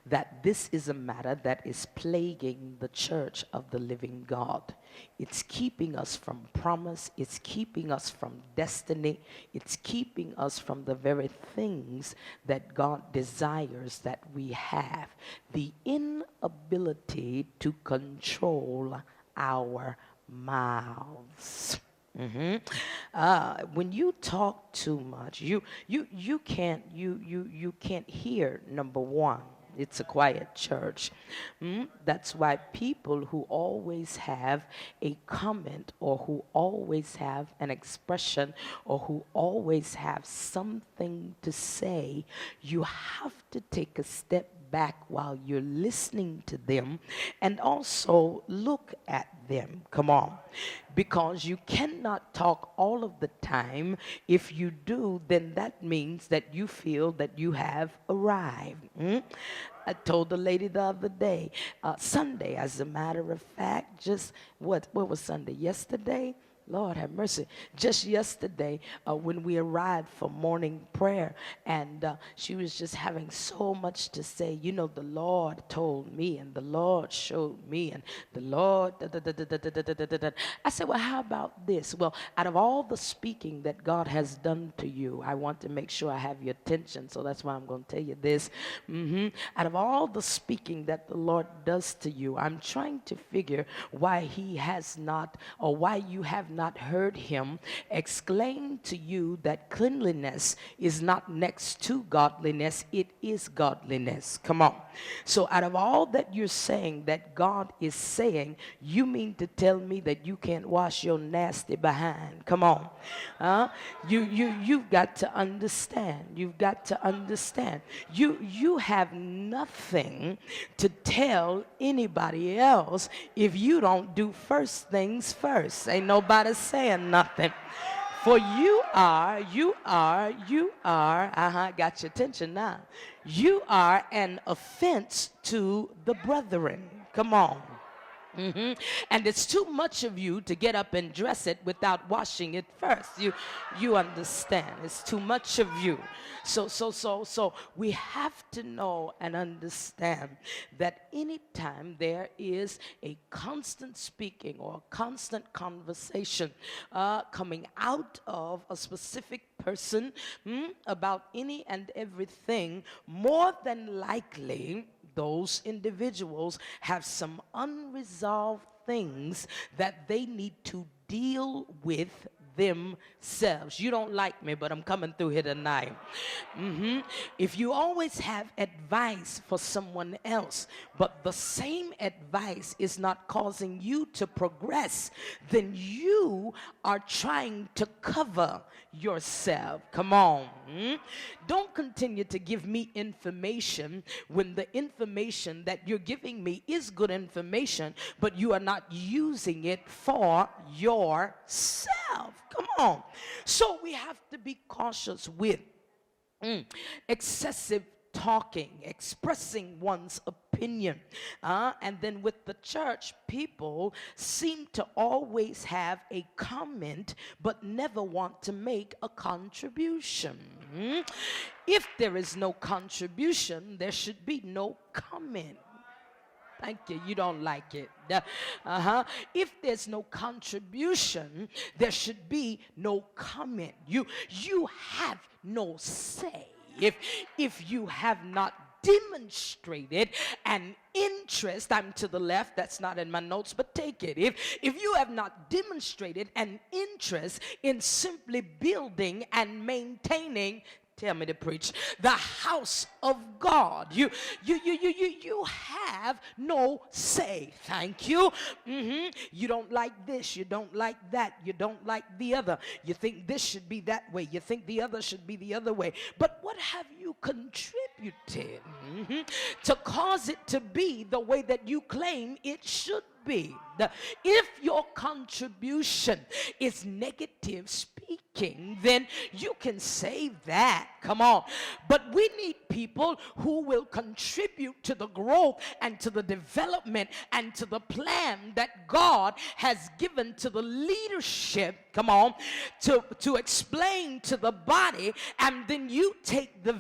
that this is a matter that is plaguing the church of the living God. It's keeping us from promise. It's keeping us from destiny. It's keeping us from the very things that God desires that we have. The inability to control our mouths. When you talk too much, you can't hear. Number one, it's a quiet church. That's why people who always have a comment, or who always have an expression, or who always have something to say, you have to take a step back while you're listening to them and also look at them. Come on. Because you cannot talk all of the time. If you do, then that means that you feel that you have arrived. I told the lady the other day, Sunday, as a matter of fact, just what was Sunday? Yesterday? Lord have mercy. Just yesterday, when we arrived for morning prayer, and she was just having so much to say. You know, the Lord told me, and the Lord showed me, and the Lord. I said, well, how about this? Well, out of all the speaking that God has done to you, I want to make sure I have your attention, so that's why I'm going to tell you this. Out of all the speaking that the Lord does to you, I'm trying to figure why He has not, or why you have not heard Him exclaim to you that cleanliness is not next to godliness, it is godliness. Come on. So out of all that you're saying that God is saying, you mean to tell me that you can't wash your nasty behind? Come on. You've got to understand. You've got to understand. You have nothing to tell anybody else if you don't do first things first. Ain't nobody saying nothing. For you are, got your attention now. You are an offense to the brethren. Come on. And it's too much of you to get up and dress it without washing it first. You understand? It's too much of you. So we have to know and understand that anytime there is a constant speaking or a constant conversation coming out of a specific person about any and everything, more than likely those individuals have some unresolved things that they need to deal with themselves. You don't like me, but I'm coming through here tonight. If you always have advice for someone else, but the same advice is not causing you to progress, then you are trying to cover yourself. Come on. Don't continue to give me information when the information that you're giving me is good information, but you are not using it for yourself. Come on. So we have to be cautious with excessive talking, expressing one's opinion. And then with the church, people seem to always have a comment but never want to make a contribution. If there is no contribution, there should be no comment. Thank you. You don't like it. If there's no contribution, there should be no comment. You have no say. If you have not demonstrated an interest, I'm to the left, that's not in my notes, but take it. If you have not demonstrated an interest in simply building and maintaining, tell me to preach, the house of God, you have no say. Thank you. You don't like this, you don't like that, you don't like the other. You think this should be that way, you think the other should be the other way. But what have you contributed to cause it to be the way that you claim it should be? If your contribution is negative speaking, then you can say that. Come on. But we need people who will contribute to the growth and to the development and to the plan that God has given to the leadership. Come on. To explain to the body, and then you take the